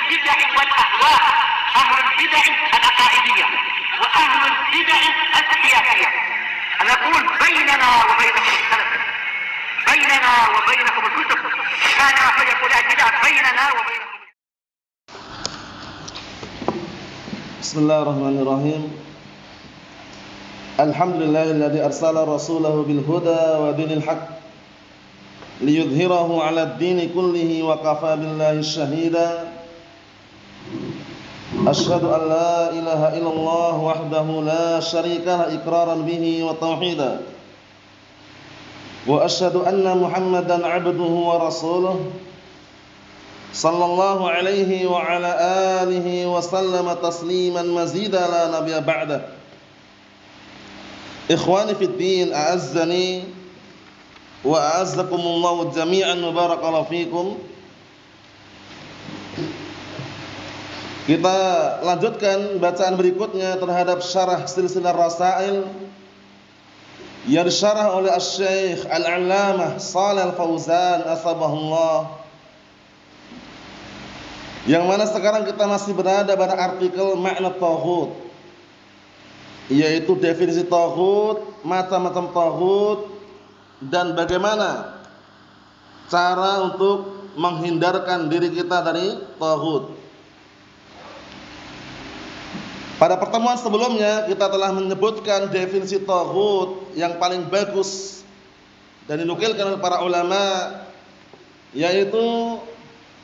البدع والأهواء، أهل البدع العقائدية وأهل البدع السياسية. أنا أقول بيننا وبينكم السلف، بيننا وبينكم الكتب، كان فيقول البدع بيننا وبينكم. بسم الله الرحمن الرحيم. الحمد لله الذي أرسل رسوله بالهدى ودين الحق ليظهره على الدين كله وكفى بالله شهيدا. أشهد أن لا إله إلا الله وحده لا شريك له إقرارا به وتوحيدا، وأشهد أن محمدا عبده ورسوله صلى الله عليه وعلى آله وسلم تسليما مزيدا لا نبي بعده. إخواني في الدين، أعزني وأعزكم الله جميعا وبارك الله فيكم. Kita lanjutkan bacaan berikutnya terhadap syarah silsilah Rasail yang disyarah oleh Asy-Syaikh Al-'Allamah Shalih Al-Fauzan Atsabahullah, yang mana sekarang kita masih berada pada artikel makna taghut, yaitu definisi taghut, macam-macam taghut, dan bagaimana cara untuk menghindarkan diri kita dari taghut. Pada pertemuan sebelumnya kita telah menyebutkan definisi taghut yang paling bagus dan dinukilkan oleh para ulama, yaitu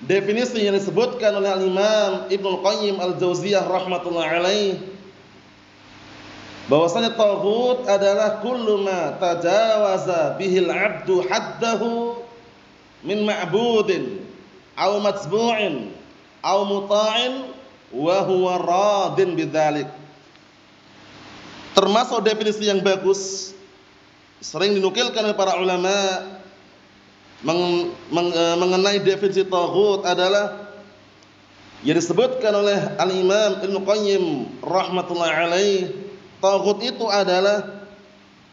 definisi yang disebutkan oleh Al-Imam Ibnu Qayyim Al-Jauziyah rahmatullah alaih, bahwasanya taghut adalah kullu ma tajawaza bihil 'abdu haddahu min ma'budin aw matbu'in aw muta'in wa huwa radin bidzalik. Termasuk definisi yang bagus sering dinukilkan oleh para ulama mengenai definisi taghut adalah yang disebutkan oleh Al-Imam Ibnu Qayyim rahmatullah alaih. Taghut itu adalah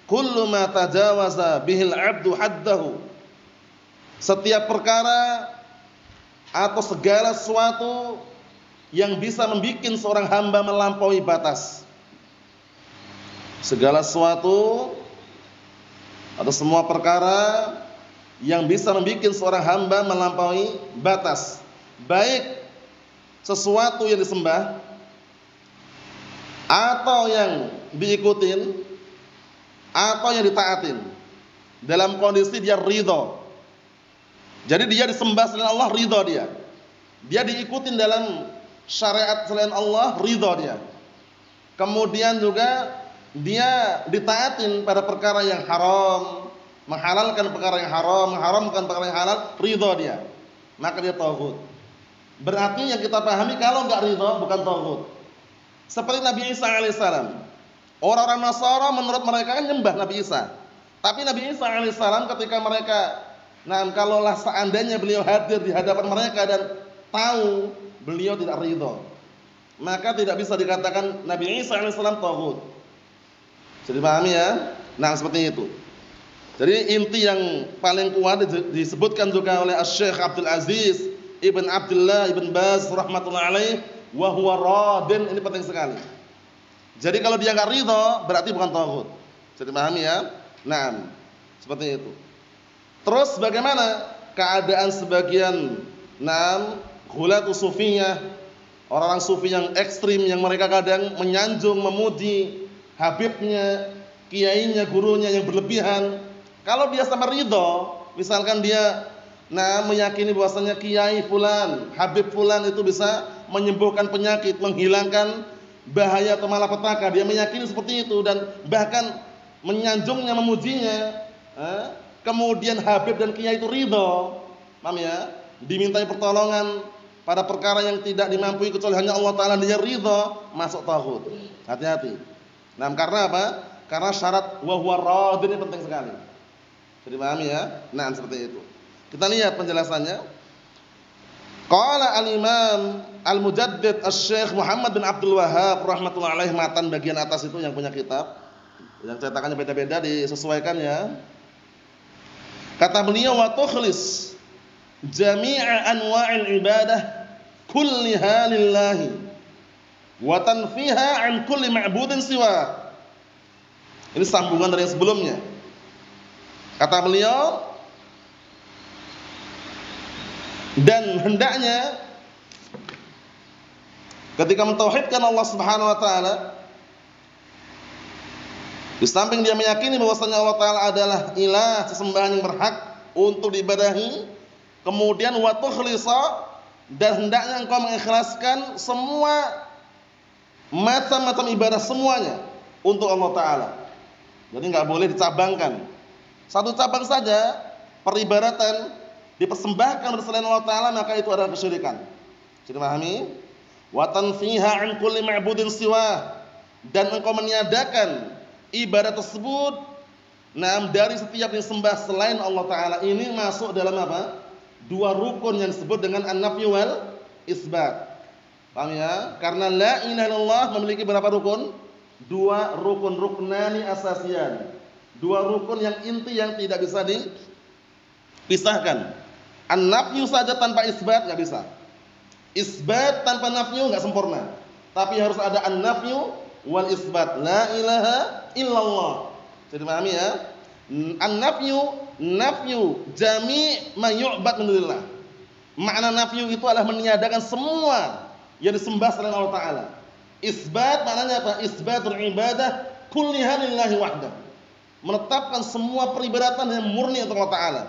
kullu ma tajawaza bihil 'abdu haddahu, setiap perkara atau segala sesuatu yang bisa membuat seorang hamba melampaui batas. Segala sesuatu atau semua perkara yang bisa membuat seorang hamba melampaui batas, baik sesuatu yang disembah atau yang diikutin atau yang ditaatin, dalam kondisi dia ridho. Jadi dia disembah selain Allah, ridho dia. Dia diikutin dalam syariat selain Allah, ridho dia. Kemudian juga dia ditaatin pada perkara yang haram, menghalalkan perkara yang haram, mengharamkan perkara yang halal, ridho dia. Maka dia taghut. Berarti yang kita pahami, kalau enggak ridho bukan taghut. Seperti Nabi Isa alaihissalam. Orang-orang Nasara menurut mereka kan nyembah Nabi Isa. Tapi Nabi Isa alaihissalam ketika mereka, kalaulah seandainya beliau hadir di hadapan mereka dan tahu beliau tidak ridho, maka tidak bisa dikatakan Nabi Isa alaihissalam taghut. Jadi pahami ya? Seperti itu. Jadi inti yang paling kuat disebutkan juga oleh Asy-Syaikh Abdul Aziz Ibn Abdullah Ibn Baz rahmatullah alaih, wa huwa radin. Ini penting sekali. Jadi kalau dia enggak ridho berarti bukan taghut. Jadi pahami ya? Seperti itu. Terus bagaimana keadaan sebagian ghulatu sufiyah, orang-orang sufi yang ekstrim, yang mereka kadang menyanjung, memuji habibnya, kiainya, gurunya yang berlebihan. Kalau dia sama ridho, misalkan dia meyakini bahwasanya kiai fulan, habib fulan itu bisa menyembuhkan penyakit, menghilangkan bahaya atau malapetaka, dia meyakini seperti itu dan bahkan menyanjungnya, memujinya. Kemudian habib dan kiai itu ridho, paham ya? Dimintai pertolongan pada perkara yang tidak dimampui kecuali hanya Allah Ta'ala, dia ridho, masuk taghut. Hati-hati. Karena apa? Karena syarat wa huwa radin ini penting sekali. Jadi pahami ya? Seperti itu. Kita lihat penjelasannya. Qala al-Imam Al-Mujaddid Asy-Syaikh Muhammad bin Abdul Wahhab rahmatullahi alaih, matan bagian atas itu yang punya kitab. Yang cetakannya beda-beda, disesuaikan ya. Kata beliau, wa tukhlis jami'a anwa'il ibadah kulliha lillahi wa tanfiha an kulli ma'budin siwa. Ini sambungan dari yang sebelumnya. Kata beliau, dan hendaknya ketika mentauhidkan Allah Subhanahu wa taala, di samping dia meyakini bahwasanya Allah taala adalah ilah, sesembahan yang berhak untuk diibadahi, kemudian wa tukhlisa, dan hendaknya engkau mengikhlaskan semua macam-macam ibadah semuanya untuk Allah taala. Jadi enggak boleh dicabangkan. Satu cabang saja peribadatan dipersembahkan kepada selain Allah taala, maka itu adalah kesyirikan. Sudah pahami? Wa tanfiha an kulli ma'budin siwa, dan engkau meniadakan ibadah tersebut dari setiap yang sembah selain Allah taala. Ini masuk dalam apa? Dua rukun yang disebut dengan an-nafy wal isbat. Paham ya? Karena la ilaha illallah memiliki berapa rukun? Dua rukun, ruknani asasiyan. Dua rukun yang inti yang tidak bisa dipisahkan. An-nafyu saja tanpa isbat enggak bisa. Isbat tanpa nafyu enggak sempurna. Tapi harus ada an-nafyu wal isbat. La ilaha illallah. Jadi pahami ya? Nafyu jami' ma yu'bad min dunillah. Makna nafyu itu adalah meniadakan semua yang disembah selain Allah taala. Isbat maknanya apa? Isbatul ibadah kulliha lillahi wahdah. Menetapkan semua peribadatan yang murni untuk Allah taala.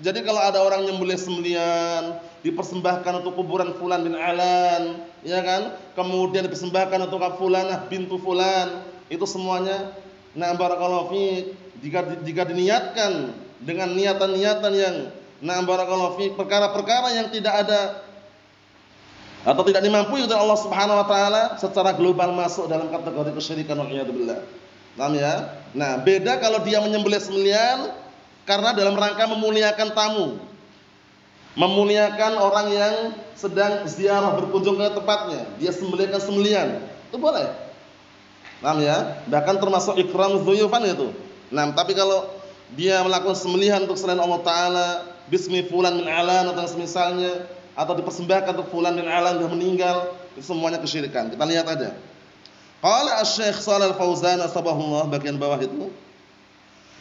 Jadi kalau ada orang nyembelih sembelihan dipersembahkan untuk kuburan fulan bin alan, ya kan? Kemudian dipersembahkan untuk fulanah bintu fulan, itu semuanya barakallahu fiik, jika diniatkan dengan niatan-niatan yang barakallahu fiik, perkara-perkara yang tidak ada atau tidak dimampui oleh Allah Subhanahu wa taala, secara global masuk dalam kategori kesyirikan wal iyad billah. Paham ya? Nah, beda kalau dia menyembelih sembelihan karena dalam rangka memuliakan tamu, memuliakan orang yang sedang ziarah berkunjung ke tempatnya, dia sembelihkan sembelihan, itu boleh. Paham ya? Bahkan termasuk ikram dzuyufan itu. Nah, tapi kalau dia melakukan sembelihan untuk selain Allah taala, bismi fulan min alan atau semisalnya, atau dipersembahkan untuk fulan bin alan sudah meninggal, itu semuanya kesyirikan. Kita lihat aja. Qala Asy-Syaikh Shalal Fauzan asbahullah, bagian bawah itu,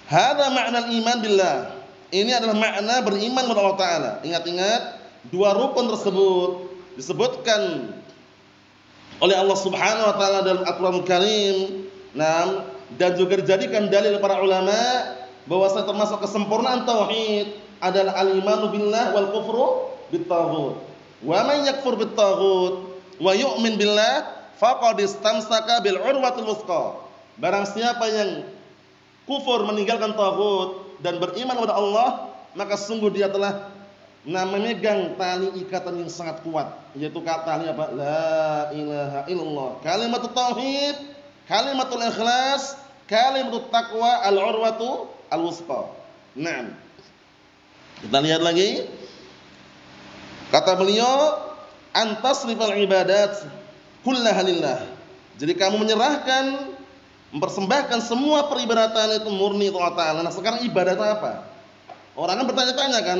hadza ma'na al-iman billah. Ini adalah makna beriman kepada Allah taala. Ingat-ingat, dua rukun tersebut disebutkan oleh Allah Subhanahu wa taala dalam Al-Qur'an Karim. Dan juga dijadikan dalil para ulama bahwasanya termasuk kesempurnaan tauhid adalah al-imanu billah wal kufru bit-taghut. Wa man yakfur bit-taghut wa yu'min billah faqad istamsaka bil urwatil wuthqa. Barang siapa yang kufur, meninggalkan taghut dan beriman kepada Allah, maka sungguh dia telah memegang tali ikatan yang sangat kuat, yaitu tali apa? La ilaha illallah. Kalimatut tauhid, kalimatul ikhlas, kalimatut taqwa, al-urwatu al-wuthqa. Naam. Kita lihat lagi. Kata beliau, antasrifal ibadat kullaha lillah. Jadi kamu menyerahkan, mempersembahkan semua peribadatan itu murni untuk Allah taala. Nah, sekarang ibadah itu apa? Orang kan bertanya-tanya kan,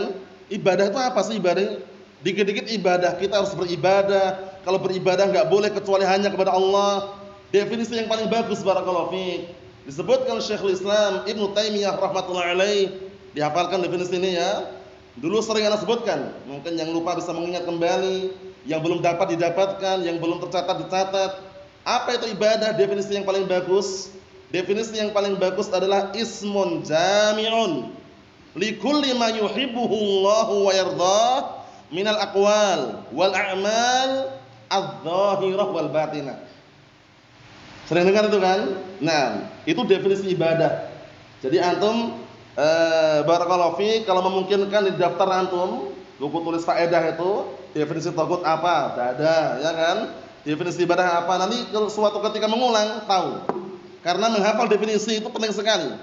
ibadah itu apa sih ibadah? Dikit-dikit ibadah, kita harus beribadah. Kalau beribadah enggak boleh kecuali hanya kepada Allah. Definisi yang paling bagus barakallahu fiik disebutkan Syekhul Islam Ibnu Taimiyah rahimatullah alaih. Dihafalkan definisi ini ya. Dulu sering ana sebutkan, mungkin yang lupa bisa mengingat kembali, yang belum dapat didapatkan, yang belum tercatat dicatat. Apa itu ibadah? Definisi yang paling bagus, definisi yang paling bagus adalah ismun jami'un likulli ma yuhibbuhu Allahu wa yardah minal aqwal wal a'mal adh-dhahirah wal batinah. Sering dengar itu kan? Nah, itu definisi ibadah. Jadi antum barakallahu fi, kalau memungkinkan di daftar antum, buku tulis faedah itu definisi taghut apa? Tidak ada, ya kan? Definisi ibadah apa? Nanti kalau suatu ketika mengulang tahu. Karena menghafal definisi itu penting sekali.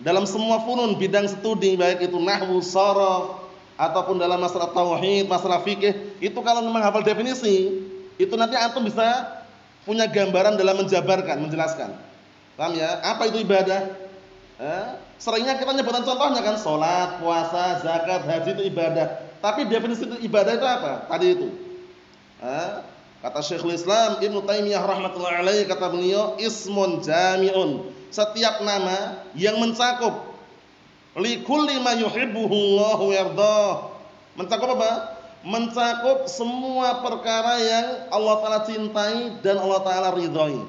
Dalam semua funun bidang studi, baik itu nahwu, sharaf ataupun dalam masalah tauhid, masalah fikih, itu kalau menghafal definisi, itu nanti antum bisa punya gambaran dalam menjabarkan, menjelaskan. Paham ya? Apa itu ibadah? Seringnya kita nyebutan contohnya kan, sholat, puasa, zakat, haji itu ibadah. Tapi definisi itu ibadah itu apa? Tadi itu Kata Syekhul Islam Ibnu Taimiyah rahimatullah alaihi, kata beliau, ismun jami'un, setiap nama yang mencakup likulli ma yuhibbuhu Allah wa yardah. Mencakup apa? Mencakup semua perkara yang Allah Ta'ala cintai dan Allah Ta'ala ridhoi.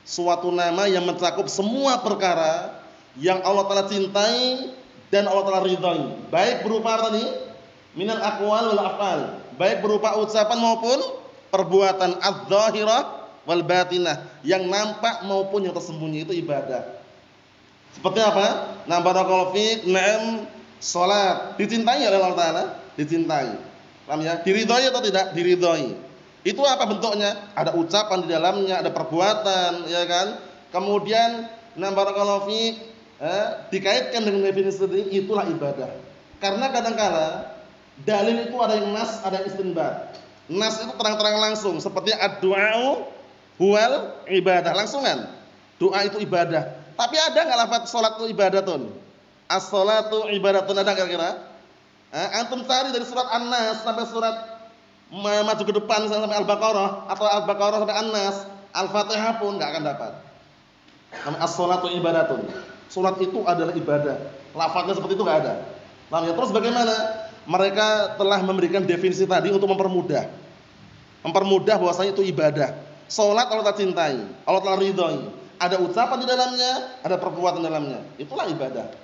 Suatu nama yang mencakup semua perkara yang Allah Ta'ala cintai dan Allah Ta'ala ridhoi, baik berupa apa tadi? Minal aqwal wal af'al, baik berupa ucapan maupun perbuatan, adz-dzahirah wal batinah, yang nampak maupun yang tersembunyi, itu ibadah. Seperti apa? Nah, barakallahu fiik, na'am, salat dicintai oleh Allah Ta'ala, dicintai. Paham ya? Diridhoi atau tidak? Diridhoi. Itu apa bentuknya? Ada ucapan di dalamnya, ada perbuatan, ya kan? Kemudian, nah, barakallahu fiik, dikaitkan dengan definisi tadi, itulah ibadah. Karena kadang-kala dalil itu ada yang nas, ada yang istinbat. Nas itu terang-terang langsung, seperti ad-du'a'u huwal ibadah, langsungan. Doa itu ibadah. Tapi ada enggak lafaz salat itu ibadatun? As-salatu ibadatun, ada enggak kira-kira? Antum cari dari surat An-Nas sampai surat maju ke depan sampai Al-Baqarah, atau Al-Baqarah sampai An-Nas, Al-Fatihah pun enggak akan dapat. As-salatu ibadatun. Salat itu adalah ibadah. Lafaznya seperti itu enggak ada. Paham ya? Terus bagaimana? Mereka telah memberikan definisi tadi untuk mempermudah bahwasanya itu ibadah. Salat Allah Ta'ala cintai, Allah Ta'ala ridhoi, ada ucapan di dalamnya, ada perbuatan di dalamnya, itulah ibadah.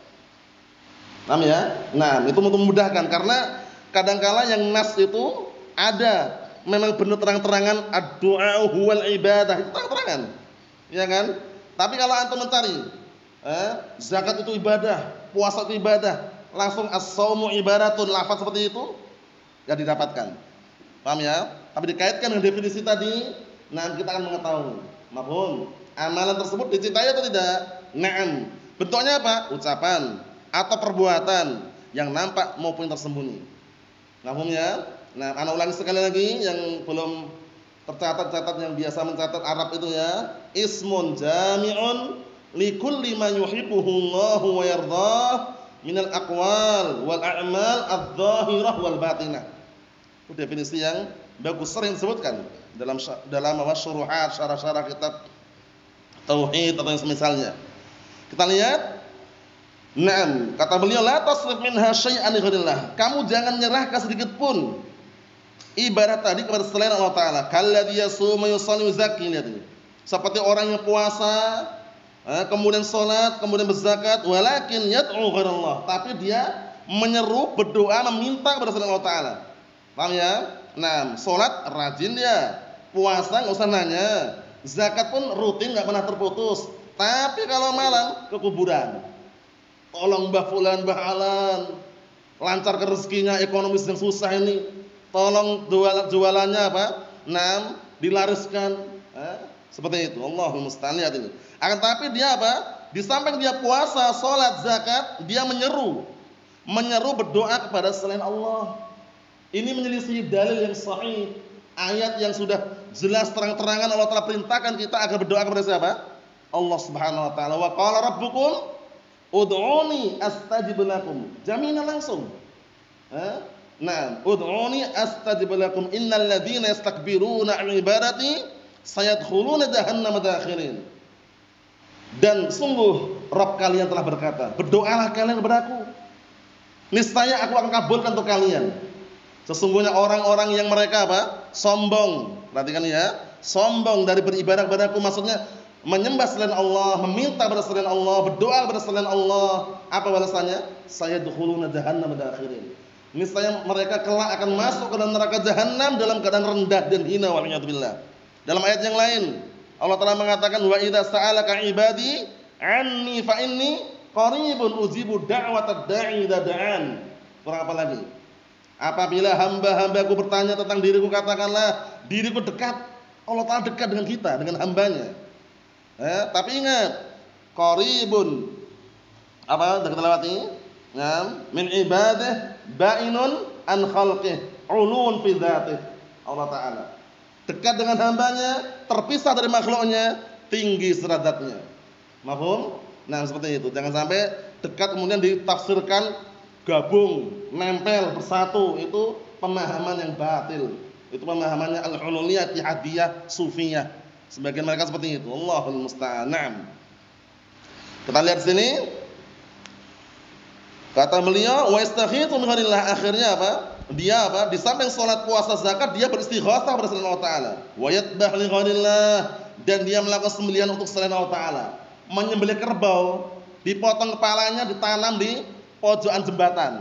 Paham ya? Nah, itu untuk memudahkan, karena kadangkala yang nas itu ada memang benar terang-terangan ad-du'a huwal ibadah, itu terang-terangan, ya kan? Tapi kalau antum mencari zakat itu ibadah, puasa itu ibadah, langsung as-shaumu ibadatun, lafaz seperti itu enggak didapatkan. Paham ya? Tapi dikaitkan dengan definisi tadi, nah kita akan mengetahui. Mafhum? Amalan tersebut dicintai atau tidak? Na'am. Bentuknya apa? Ucapan atau perbuatan yang nampak maupun tersembunyi. Mafhum ya? Nah, ana ulangi sekali lagi yang belum tercatat, yang biasa mencatat Arab itu ya. Ismun jami'un likulli ma yuhibbuhu Allah wa yardah minal aqwal wal a'mal adz-dzahirah wal batinah. Itu definisi yang bagus, sering disebutkan dalam syuruhat, syarah-syarah kitab tauhid atau yang semisalnya. Kita lihat, na'am, kata beliau, la tasrif minha syai'an li ghairillah. Kamu jangan menyerahkan sedikit pun ibadah tadi kepada selain Allah Ta'ala. Kalladzi yasumu yusalli wa yuzakki, lihat ini. Seperti orang yang puasa, kemudian sholat, kemudian berzakat, walakin yad'u ghairallah, tapi dia menyeru, berdoa, meminta kepada selain Allah Ta'ala. Paham ya? Nah, sholat rajin dia, puasa nggak usah nanya, zakat pun rutin nggak pernah terputus. Tapi kalau malam ke kuburan, tolong Mbah Fulan, Mbah Alan, lancarkan rezekinya, ekonomi sedang susah ini, tolong jualannya apa? Dilariskan, seperti itu. Allahumma musta'an, lihat ini. Akan tapi dia apa? Di samping dia puasa, sholat, zakat, dia menyeru berdoa kepada selain Allah. Ini menyelisih dalil yang sahih, ayat yang sudah jelas terang-terangan Allah telah perintahkan kita agar berdoa kepada siapa? Allah Subhanahu wa taala. Wa qala rabbukum ud'uni astajib lakum. Jaminan langsung. Nah, ud'uni astajib lakum innal ladzina yastakbiruna 'an ibadati sayadkhuluna jahannama dakhirin. Dan sungguh Rabb kalian telah berkata, berdoalah kalian kepadaku, niscaya aku akan kabulkan untuk kalian. Sesungguhnya orang-orang yang mereka apa? Sombong. Perhatikan ya, sombong dari beribadah kepadaku, maksudnya menyembah selain Allah, meminta kepada selain Allah, berdoa kepada selain Allah. Apa balasannya? Sayadkhuluna jahannama dakhirin. Niscaya mereka kelak akan masuk ke dalam neraka jahanam dalam keadaan rendah dan hina, wal a'yadu billah. Dalam ayat yang lain Allah Ta'ala mengatakan, wa idza sa'alaka ibadi anni fa inni qaribun ujibu da'watad da'i idza da'an. Kurang apa lagi? Apabila hamba-hambaku bertanya tentang diriku, katakanlah diriku dekat. Allah Ta'ala dekat dengan kita, dengan hambanya. Tapi ingat, qaribun, apa sudah kita lewati? Min ibadah ba'inun an khalqih ulun fi dzatih. Allah Ta'ala dekat dengan hambanya, terpisah dari makhluknya, tinggi derajatnya. Mafhum? Nah, seperti itu. Jangan sampai dekat kemudian ditafsirkan gabung, nempel, bersatu. Itu pemahaman yang batil. Itu pemahamannya al-hululiyah, ittihadiyah, sufiyah. Sebagian mereka seperti itu. Allahul musta'an. Naam. Kita lihat sini. Kata beliau, wa yastaghitsu min ghanillah. Akhirnya apa? Dia apa? Di samping salat, puasa, zakat, dia beristighatsah kepada selain Allah Taala. Wa yadbah li ghanillah, dan dia melakukan sembelihan untuk selain Allah Taala. Menyembelih kerbau, dipotong kepalanya, ditanam di pojokan jembatan.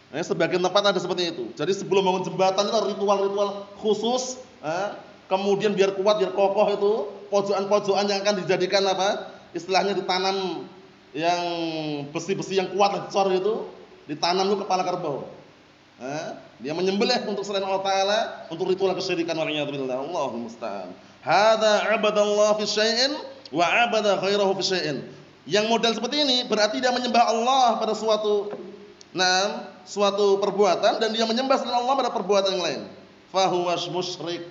Nah, sebagian tempat ada seperti itu. Jadi sebelum bangun jembatan itu ada ritual-ritual khusus. Kemudian biar kuat, biar kokoh itu pojokan-pojokan yang akan dijadikan apa? Istilahnya ditanam yang besi-besi yang kuat, dicor itu, ditanam itu kepala kerbau. Dia menyembelih untuk selain Allah Taala untuk ritual kesyirikan, waliyadzubillah. Allahul musta'an. Hadza 'abadallah fi syai'in wa 'abada ghairahu fi syai'in. Yang model seperti ini berarti dia menyembah Allah pada suatu perbuatan dan dia menyembah selain Allah pada perbuatan yang lain. Fahuwa musyrik.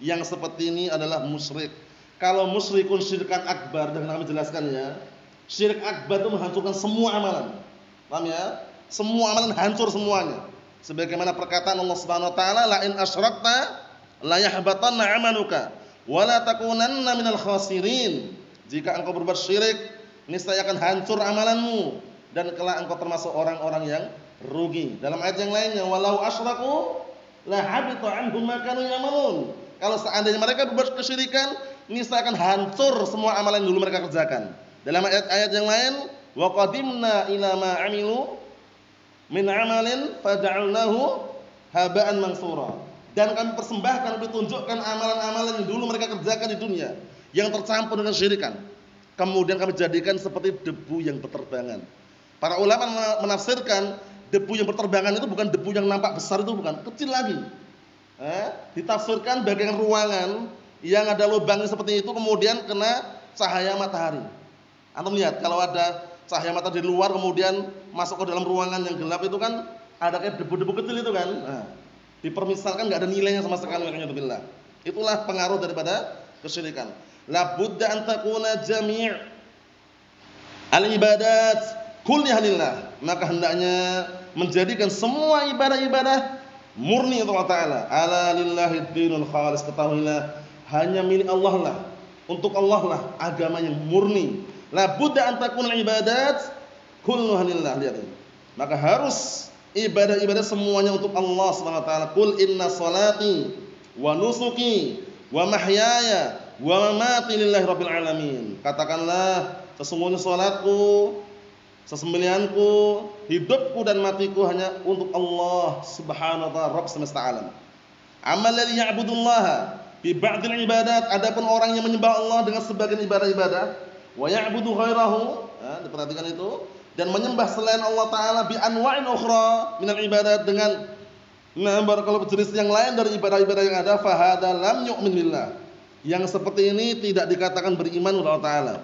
Yang seperti ini adalah musyrik. Kalau musyrikun syirkan akbar, dan kami jelaskan ya. Syirik akbar itu menghancurkan semua amalan. Paham ya? Semua amalan hancur semuanya. Sebagaimana perkataan Allah Subhanahu wa taala, la in asyrakta la yahbatanna 'amaluka wa la takunanna minal khasirin. Jika engkau berbuat syirik, niscaya akan hancur amalanmu dan kelak engkau termasuk orang-orang yang rugi. Dalam ayat yang lainnya, walau asyraku la habita 'anhum ma kanu ya'malun. Kalau seandainya mereka berbuat kesyirikan, niscaya akan hancur semua amalan yang dulu mereka kerjakan. Dalam ayat-ayat yang lain, wa qadimna ila ma 'amilu min 'amalin faja'alnahu haba'an mansura. Dan kami persembahkan, kami tunjukkan amalan-amalan yang dulu mereka kerjakan di dunia yang tercampur dengan syirikan. Kemudian kami jadikan seperti debu yang berterbangan. Para ulama menafsirkan debu yang berterbangan itu bukan debu yang nampak besar, itu bukan, kecil lagi. Ditafsirkan bagian ruangan yang ada lubangnya seperti itu, kemudian kena cahaya matahari. Antum lihat kalau ada cahaya matahari di luar kemudian masuk ke dalam ruangan yang gelap itu kan ada kayak debu-debu kecil itu kan. Dipermisalkan enggak ada nilainya sama sekali, waliyadzubillah. Itulah pengaruh daripada kesyirikan. La budda an takuna jami' al-ibadat kulliha lillah. Maka hendaknya menjadikan semua ibadah-ibadah murni untuk Allah Ta'ala. Ala lillahi dinul khalis. Ketahuilah hanya milik Allah lah, untuk Allah lah agama yang murni. La budda an takuna ibadat kulluha lillah. Lihat ini. Maka harus ibadah-ibadah semuanya untuk Allah Subhanahu wa taala. Qul inna salati wa nusuki wa mahyaya wa mamati lillahi rabbil alamin. Katakanlah sesungguhnya salatku, sesembelihanku, hidupku dan matiku hanya untuk Allah Subhanahu wa taala, Rabb semesta alam. Amal ladzi ya'budullaha bi ba'dil ibadat, adapun orang yang menyembah Allah dengan sebagian ibadah-ibadah, wa ya'budu ghairahu, diperhatikan itu, dan menyembah selain Allah taala bi anwa'in ukhra minal ibadat, dengan barakallahu jenis yang lain dari ibadah-ibadah yang ada, fa hadza lam yu'min billah. Yang seperti ini tidak dikatakan beriman kepada Allah taala.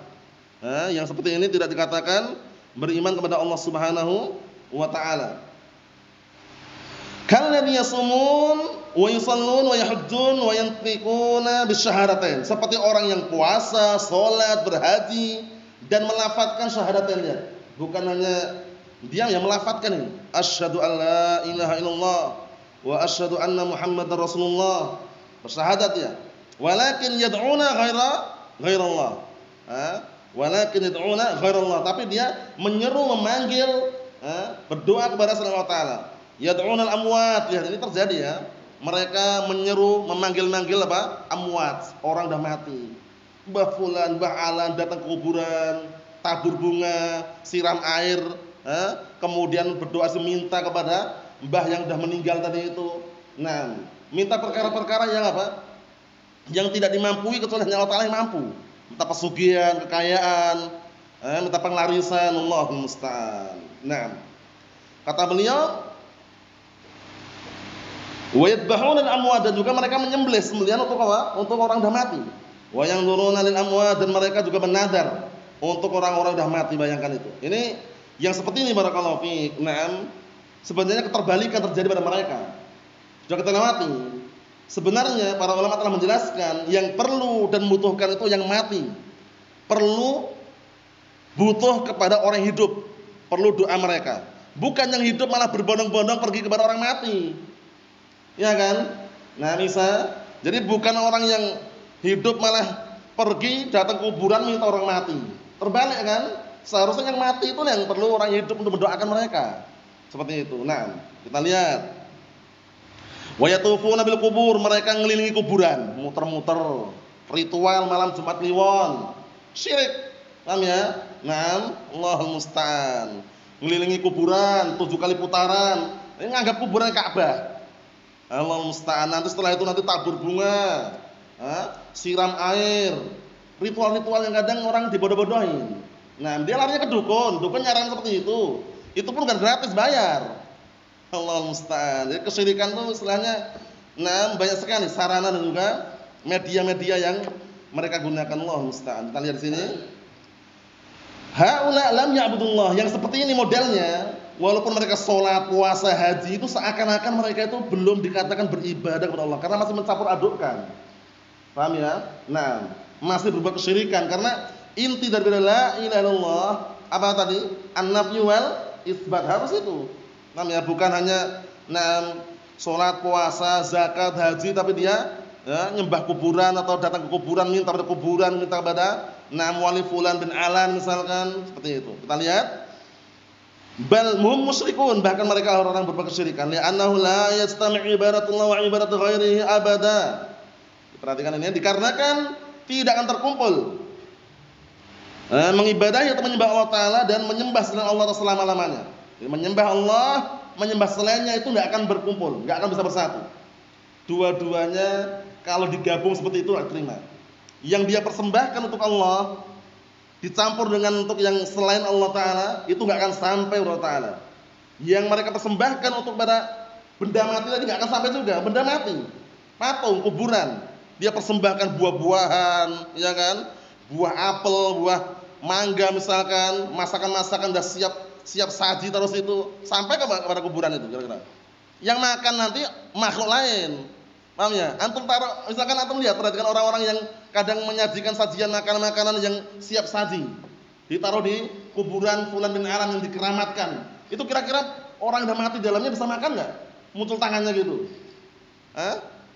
Yang seperti ini tidak dikatakan beriman kepada Allah Subhanahu wa taala. Kalladzina yasumun wa yusallun wa yahujjun wa yantiquna bisyahadatain. Seperti orang yang puasa, salat, berhaji dan melafadzkan syahadatain. Bukan hanya diam yang melafadzkan ini. Asyhadu an la ilaha illallah wa asyhadu anna Muhammadar Rasulullah. Bersyahadat ya. Walakin yad'una ghairallah. Walakin yad'una ghairallah, tapi dia menyeru, memanggil, berdoa kepada selain Allah taala. Yad'una al-amwat. Lihat ini terjadi ya. Mereka menyeru, memanggil-manggil apa? Amwat, orang dah mati. Mbah fulan, Mbah Alan datang ke kuburan, tabur bunga, siram air, kemudian berdoa meminta kepada mbah yang dah meninggal tadi itu. Nah, minta perkara-perkara yang apa? Yang tidak dimampui kecuali hanya Allah taala yang mampu. Minta pesugihan, kekayaan, minta penglarisan, Allahul musta'an. Nah, kata beliau, wa yadbahuna al-amwat, dan juga mereka menyembelih sembelihan untuk apa? Untuk orang dah mati. Wa yanzuruna lil amwat, dan mereka juga menadar untuk orang-orang dah mati. Bayangkan itu. Ini yang seperti ini barakallahu fiik. Naam, sebenarnya keterbalikan terjadi pada mereka. Sudah kita lewati. Sebenarnya para ulama telah menjelaskan yang perlu dan membutuhkan itu yang mati. Perlu butuh kepada orang hidup, perlu doa mereka. Bukan yang hidup malah berbondong-bondong pergi kepada orang mati. Ya kan? Nah, bisa. Jadi bukan orang yang hidup malah pergi datang kuburan minta orang mati. Terbalik kan? Seharusnya yang mati itu yang perlu orang hidup untuk mendoakan mereka. Seperti itu. Nah, kita lihat. Wa yatufuna bil kubur, mereka ngelilingi kuburan, muter-muter. Ritual malam Jumat Kliwon. Syirik. Paham ya? Naam, Allahul musta'an. Ngelilingi kuburan 7 kali putaran. Ini nganggap kuburan Ka'bah. Allahul musta'an. Nanti setelah itu nanti tabur bunga. Siram air. Ritual-ritual yang kadang orang dibodoh-bodohin. Nah, dia larinya ke dukun. Dukun nyaran seperti itu. Itu pun bukan gratis, bayar. Allahul musta'an. Jadi kesyirikan itu istilahnya banyak sekali sarana dan juga media-media yang mereka gunakan. Allahul musta'an. Kita lihat di sini. Haula lam ya'budullah, yang seperti ini modelnya, walaupun mereka sholat, puasa, haji, itu seakan-akan mereka itu belum dikatakan beribadah kepada Allah karena masih mencampur adukkan. Paham ya? Nah, masih berbuat kesyirikan karena inti dari la ilaha illallah apa tadi? An-nafyu wal isbat, harus itu. Paham ya? Bukan hanya sholat, puasa, zakat, haji, tapi dia nyembah kuburan atau datang ke kuburan, minta pada kuburan, minta pada wali fulan bin alan misalkan, seperti itu. Kita lihat. Bal hum musyrikun, bahkan mereka orang-orang berbuat kesyirikan. Li'annahu la yastami' ibadatullah wa ibadatu ghairihi abada. Perhatikan ini, dikarenakan tidak akan terkumpul mengibadahi atau menyembah Allah Ta'ala dan menyembah selain Allah selama-lamanya. Jadi menyembah Allah, menyembah selainnya itu tidak akan berkumpul, tidak akan bisa bersatu. Dua-duanya kalau digabung seperti itu tidak terima. Yang dia persembahkan untuk Allah dicampur dengan untuk yang selain Allah Ta'ala, itu tidak akan sampai Allah Ta'ala. Yang mereka persembahkan untuk pada benda mati tadi tidak akan sampai juga. Benda mati, patung, kuburan, dia persembahkan buah-buahan, ya kan, buah apel, buah mangga misalkan, masakan-masakan sudah siap saji terus itu sampai kepada kuburan itu kira-kira. Yang makan nanti makhluk lain. Paham ya? Antum taruh, misalkan antum lihat, perhatikan orang-orang yang kadang menyajikan sajian makanan-makanan yang siap saji, ditaruh di kuburan fulan bin alan yang dikeramatkan. Itu kira-kira orang yang mati dalamnya bisa makan nggak? Muncul tangannya gitu.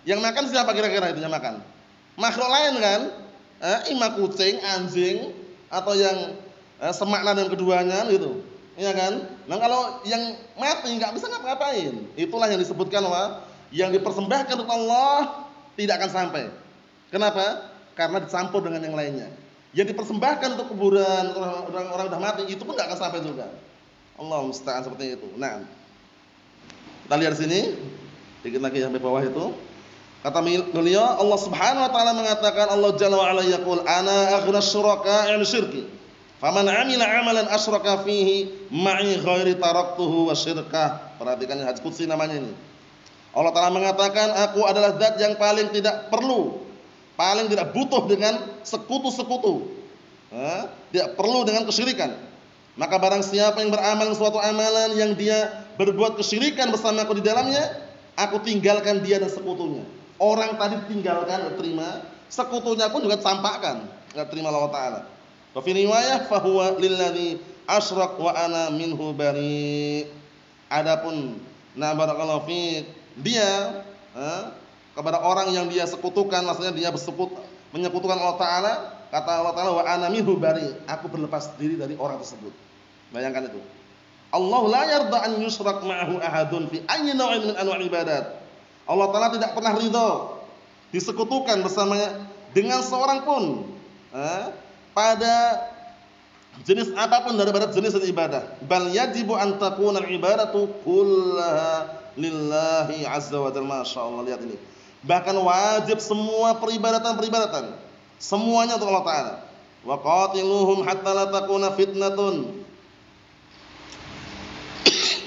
Yang makan siapa kira-kira itu yang makan? Makhluk lain kan? Ima kucing, anjing, atau yang semakna dengan keduanya gitu. Iya kan? Nah kalau yang mati nggak bisa ngapa-ngapain. Itulah yang disebutkan yang dipersembahkan untuk Allah tidak akan sampai. Kenapa? Karena dicampur dengan yang lainnya. Yang dipersembahkan untuk kuburan orang-orang sudah mati itu pun nggak akan sampai juga. Allah musta'an, seperti itu. Nah, kita lihat sini, dikit lagi sampai bawah itu. Kata beliau, Allah Subhanahu wa taala mengatakan, Allah Jalla wa ala yaqul, ana aghna syuraka 'an syirki. Faman 'amila 'amalan asyraka fihi ma'i ghairi taraktuhu wa syirkah. Perhatikan hadis qudsi namanya ini. Allah Ta'ala mengatakan, aku adalah zat yang paling tidak perlu, paling tidak butuh dengan sekutu-sekutu, tidak perlu dengan kesyirikan. Maka barang siapa yang beramal suatu amalan yang dia berbuat kesyirikan bersamaku di dalamnya, aku tinggalkan dia dan sekutunya. Orang tadi tinggalkan, terima, sekutunya pun juga tampakkan, enggak terima Allah Ta'ala. Wa fi riwayah fahuwa lilladzi asyrak wa ana minhu bari. Adapun barakallahu fiik, dia kepada orang yang dia sekutukan, maksudnya dia menyekutukan Allah Ta'ala, kata Allah Ta'ala, wa ana minhu bari, aku berlepas diri dari orang tersebut. Bayangkan itu. Allah la yarda an yusyrak ma'ahu ahadun fi ayyi naw'in min anwa'il ibadat. Allah Ta'ala tidak pernah ridha disekutukan bersamanya dengan seorang pun pada jenis apapun daripada jenis ibadah. Bal yajibu an takuna al-ibadatu kullaha lillahi azza wa jalla. Masyaallah, lihat ini. Bahkan wajib semua peribadatan semuanya untuk Allah Ta'ala. Wa qatiluhum hatta la takuna fitnatun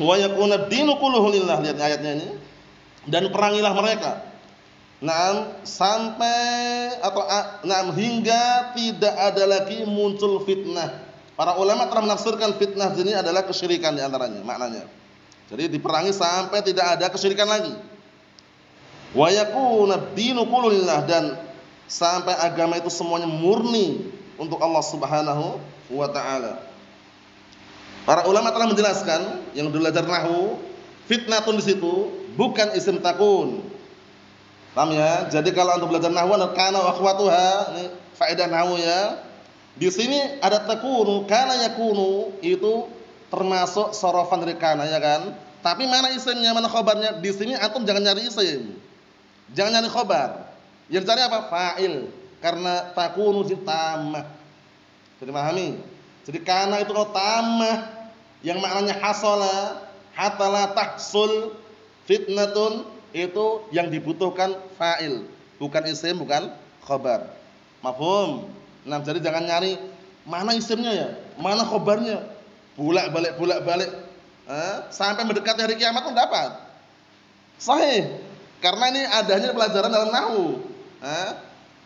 wa yakuna ad-dinu kulluhu lillah. Lihat ayatnya ini. Dan perangilah mereka. Sampai atau hingga tidak ada lagi muncul fitnah. Para ulama telah menafsirkan fitnah ini adalah kesyirikan di antaranya maknanya. Jadi diperangi sampai tidak ada kesyirikan lagi. Wa yakuna ad-dinu kulluhu lillah, dan sampai agama itu semuanya murni untuk Allah Subhanahu wa taala. Para ulama telah menjelaskan, yang belajar nahwu, fitnatun di situ bukan isim takun. Paham ya? Jadi kalau untuk belajar nahwu ada kana wa akhwatuha, ini faedah nahwu ya. Di sini ada takunu, kana yakunu, itu termasuk sorofan dari kana ya kan? Tapi mana isimnya, mana khobarnya? Di sini antum jangan nyari isim. Jangan nyari khobar. Yang cari apa? Fa'il. Karena takunu tamah. Jadi pahami? Jadi kana itu kalau tamah yang maknanya hasala, hatala tahsul fitnatun, itu yang dibutuhkan fa'il, bukan isim, bukan khobar. Mafhum? Nah, jadi jangan nyari mana isimnya ya, mana khobarnya. Bolak-balik sampai mendekati hari kiamat pun dapat. Sahih. Karena ini adanya pelajaran dalam nahwu.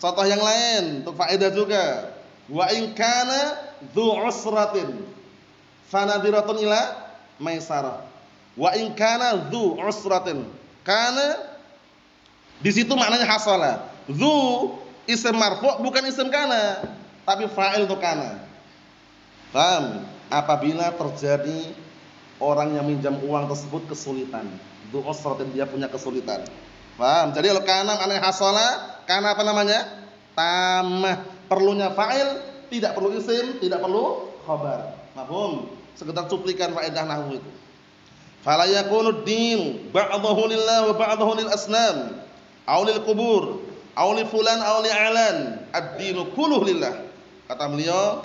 Contoh yang lain untuk faedah juga. Wa in kana dzu usratin fanadhiratun ila maisarah. Wa in kana dzu usratin. Kana di situ maknanya hasala. Dzu isim marfu' bukan isim kana, tapi fa'il untuk kana. Paham? Apabila terjadi orang yang minjam uang tersebut kesulitan, dzu usratin, dia punya kesulitan. Paham? Jadi kalau kana maknanya hasala, kana apa namanya? Tamah. Perlunya fa'il, tidak perlu isim, tidak perlu khabar. Mafhum? Sekedar cuplikan faedah nahwu itu. Fala yakunu din ba'dahu lillah wa ba'dahu lil asnam aw lil qubur aw li fulan aw li alan, ad-dinu kulluhu lillah. Kata beliau,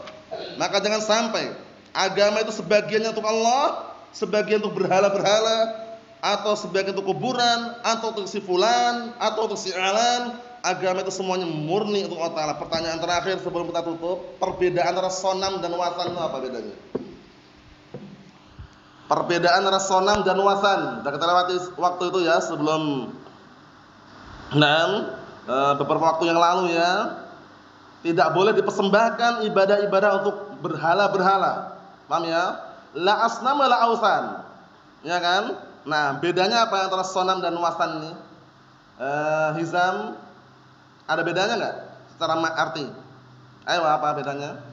maka jangan sampai agama itu sebagiannya untuk Allah, sebagian untuk berhala-berhala, atau sebagian untuk kuburan, atau untuk si fulan, atau untuk si alan. Agama itu semuanya murni untuk Allah Ta'ala. Pertanyaan terakhir sebelum kita tutup, perbedaan antara sonam dan wasan itu apa bedanya? Perbedaan antara sonam dan wasan. Sudah kita lewati waktu itu ya sebelum beberapa waktu yang lalu ya. Tidak boleh dipersembahkan ibadah-ibadah untuk berhala-berhala. Paham ya? La asnam wa la ausan. Ya kan? Nah, bedanya apa antara sonam dan wasan ini? Hizam, ada bedanya enggak secara arti? Ayo, apa bedanya?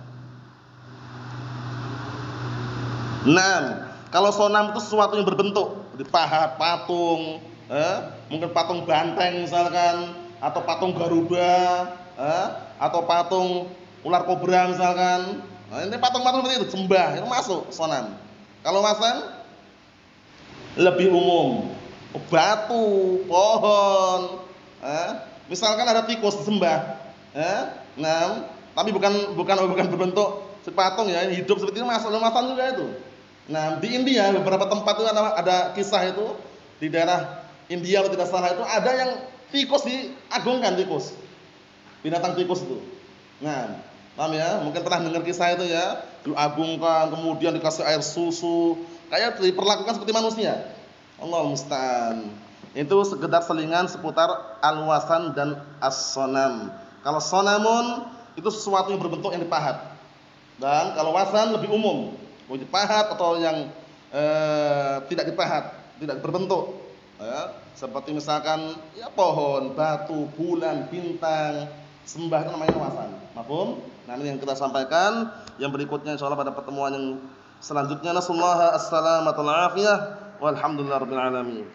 Kalau sonam itu sesuatu yang berbentuk, dipahat, patung, mungkin patung banteng misalkan, atau patung Garuda, atau patung ular kobra misalkan. Nah, ini patung-patung seperti itu, sembah, itu masuk sonam. Kalau wasan lebih umum, batu, pohon, misalkan ada tikus disembah, tapi bukan berbentuk patung ya, hidup seperti itu masuk dalam wasan juga itu. Nah, di India beberapa tempat itu ada kisah itu, di daerah India kalau tidak salah itu ada yang tikus diagungkan, tikus, binatang tikus itu. Nah, paham ya? Mungkin pernah dengar kisah itu ya, diagungkan, kemudian dikasih air susu, kayak diperlakukan seperti manusia. Allahu musta'an. Itu sekedar selingan seputar al-wasan dan as-sonam. Kalau sonamun itu sesuatu yang berbentuk yang dipahat. Dan kalau wasan lebih umum, mau dipahat atau yang tidak dipahat, tidak berbentuk. Ya, seperti misalkan ya pohon, batu, bulan, bintang, sembah, itu namanya wasan. Mafhum? Nah, ini yang kita sampaikan. Yang berikutnya insyaallah pada pertemuan yang selanjutnya. Nasallahu as-salamata wal afiyah. Walhamdulillahirabbil alamin.